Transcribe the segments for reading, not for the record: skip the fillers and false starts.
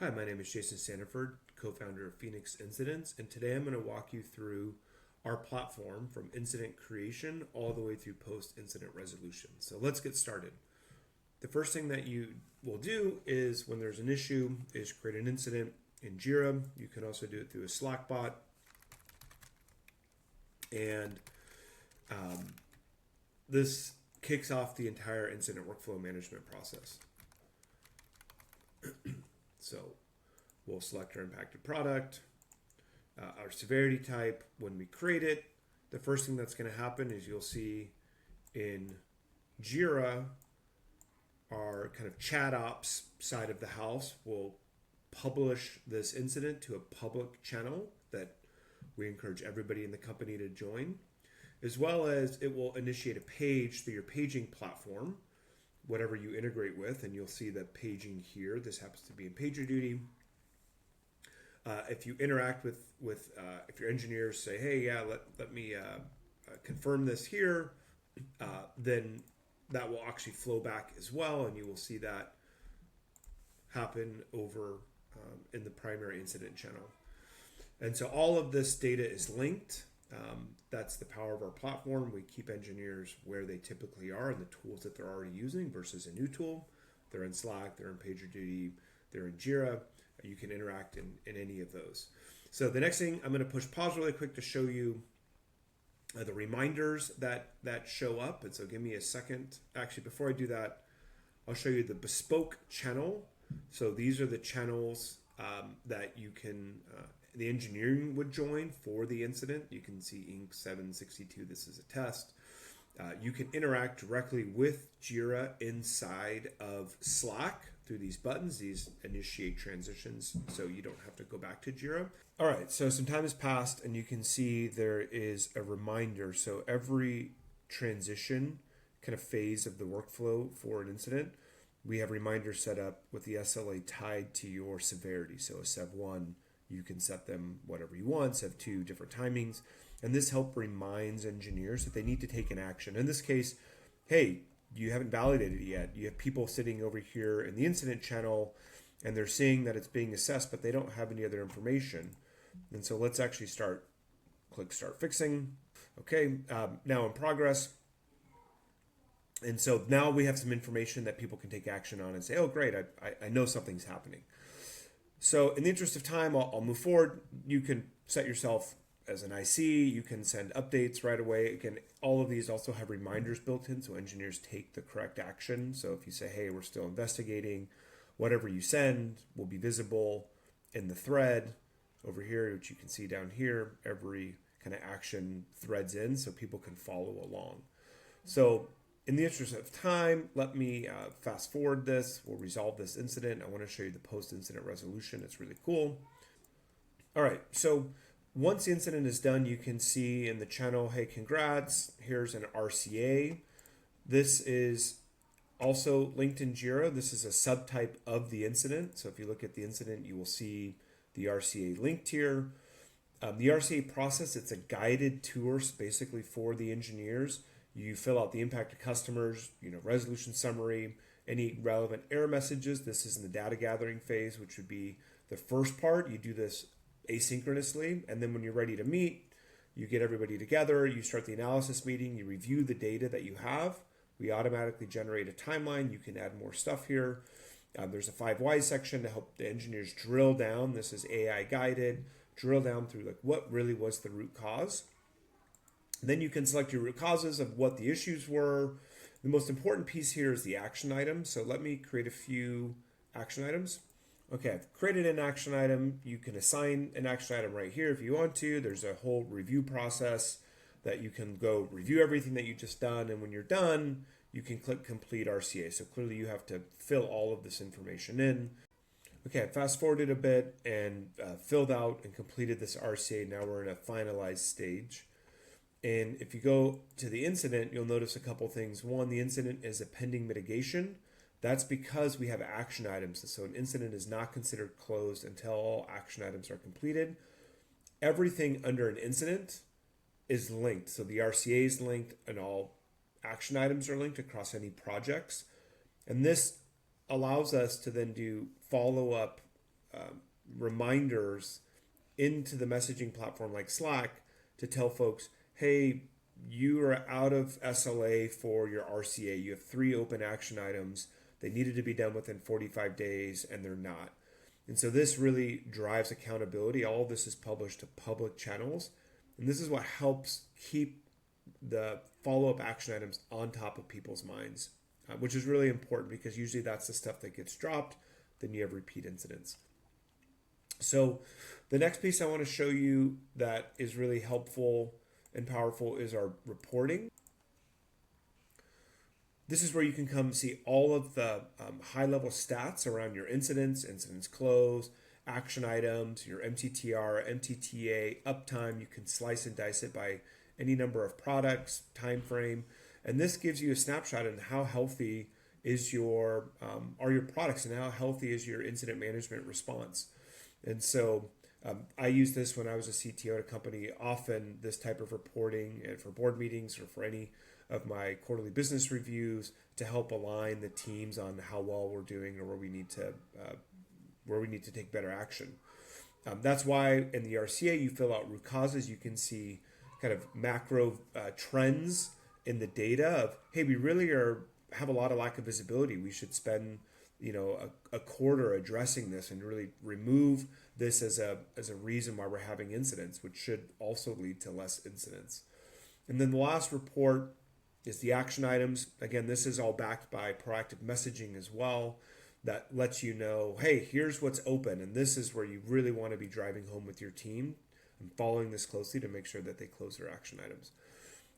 Hi, my name is Jason Sanford, co-founder of Phoenix Incidents, and today I'm going to walk you through our platform from incident creation all the way through post-incident resolution. So let's get started. The first thing that you will do is when there's an issue is create an incident in Jira. You can also do it through a Slack bot. And this kicks off the entire incident workflow management process. So we'll select our impacted product, our severity type. When we create it, the first thing that's going to happen is you'll see in Jira, our kind of chat ops side of the house will publish this incident to a public channel that we encourage everybody in the company to join, as well as it will initiate a page through your paging platform, whatever you integrate with, and you'll see the paging here. This happens to be in PagerDuty. If you interact with if your engineers say, hey, yeah, let me confirm this here, then that will actually flow back as well, and you will see that happen over in the primary incident channel. And so all of this data is linked. That's the power of our platform. We keep engineers where they typically are and the tools that they're already using versus a new tool. They're in Slack, they're in PagerDuty, they're in Jira. You can interact in any of those. So the next thing, I'm going to push pause really quick to show you the reminders that show up. And so give me a second. Actually, before I do that, I'll show you the bespoke channel. So these are the channels that you can, the engineering would join for the incident. You can see Inc. 762, this is a test. You can interact directly with Jira inside of Slack through these buttons. These initiate transitions, so you don't have to go back to Jira. All right, so some time has passed, and you can see there is a reminder. So every transition kind of phase of the workflow for an incident, we have reminders set up with the SLA tied to your severity. So a Sev 1, you can set them whatever you want, Sev 2, different timings. And this help reminds engineers that they need to take an action. In this case, hey, you haven't validated it yet. You have people sitting over here in the incident channel and they're seeing that it's being assessed, but they don't have any other information. And so let's actually click start fixing. Okay, now in progress. And so now we have some information that people can take action on and say, oh, great, I know something's happening. So in the interest of time, I'll move forward. You can set yourself as an IC, you can send updates right away. Again, all of these also have reminders built in, so engineers take the correct action. So if you say, hey, we're still investigating, whatever you send will be visible in the thread over here, which you can see down here. Every kind of action threads in so people can follow along. So in the interest of time, let me fast forward this. We'll resolve this incident. I want to show you the post-incident resolution. It's really cool. All right, so once the incident is done, you can see in the channel, hey, congrats, here's an RCA. This is also linked in Jira. This is a subtype of the incident. So if you look at the incident, you will see the RCA linked here. The RCA process, it's a guided tour basically for the engineers. You fill out the impacted customers, resolution summary, any relevant error messages. This is in the data gathering phase, which would be the first part. You do this asynchronously, and then when you're ready to meet, you get everybody together, you start the analysis meeting, you review the data that you have. We automatically generate a timeline. You can add more stuff here. There's a 5 whys section to help the engineers drill down. This is AI guided, drill down through like what really was the root cause. Then you can select your root causes of what the issues were. The most important piece here is the action item. So let me create a few action items. Okay, I've created an action item. You can assign an action item right here if you want to. There's a whole review process that you can go review everything that you just done. And when you're done, you can click complete RCA. So clearly you have to fill all of this information in. Okay, I fast forwarded a bit and filled out and completed this RCA. Now we're in a finalized stage. And if you go to the incident, you'll notice a couple things. One, the incident is a pending mitigation. That's because we have action items. So an incident is not considered closed until all action items are completed. Everything under an incident is linked. So the RCA is linked and all action items are linked across any projects. And this allows us to then do follow-up reminders into the messaging platform like Slack to tell folks, hey, you are out of SLA for your RCA. You have 3 open action items. They needed to be done within 45 days and they're not. And so this really drives accountability. All of this is published to public channels. And this is what helps keep the follow-up action items on top of people's minds, which is really important because usually that's the stuff that gets dropped. Then you have repeat incidents. So the next piece I want to show you that is really helpful and powerful is our reporting. This is where you can come see all of the high-level stats around your incidents closed, action items, your MTTR, MTTA, uptime. You can slice and dice it by any number of products, time frame, and this gives you a snapshot on how healthy is your are your products and how healthy is your incident management response. And so I use this when I was a CTO at a company, often this type of reporting and for board meetings or for any of my quarterly business reviews to help align the teams on how well we're doing or where we need to take better action. That's why in the RCA you fill out root causes. You can see kind of macro trends in the data of, hey, we really have a lot of lack of visibility. We should spend a quarter addressing this and really remove this as a reason why we're having incidents, which should also lead to less incidents. And then the last report is the action items. Again, this is all backed by proactive messaging as well that lets you know, hey, here's what's open. And this is where you really want to be driving home with your team and following this closely to make sure that they close their action items.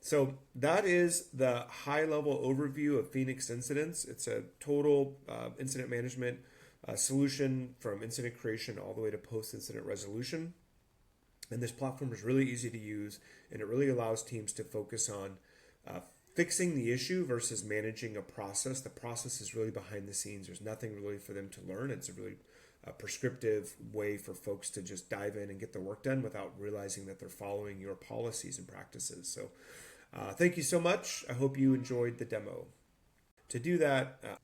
So that is the high-level overview of Phoenix Incidents. It's a total incident management solution from incident creation all the way to post-incident resolution. And this platform is really easy to use, and it really allows teams to focus on fixing the issue versus managing a process. The process is really behind the scenes. There's nothing really for them to learn. It's a really prescriptive way for folks to just dive in and get the work done without realizing that they're following your policies and practices. So thank you so much. I hope you enjoyed the demo. To do that,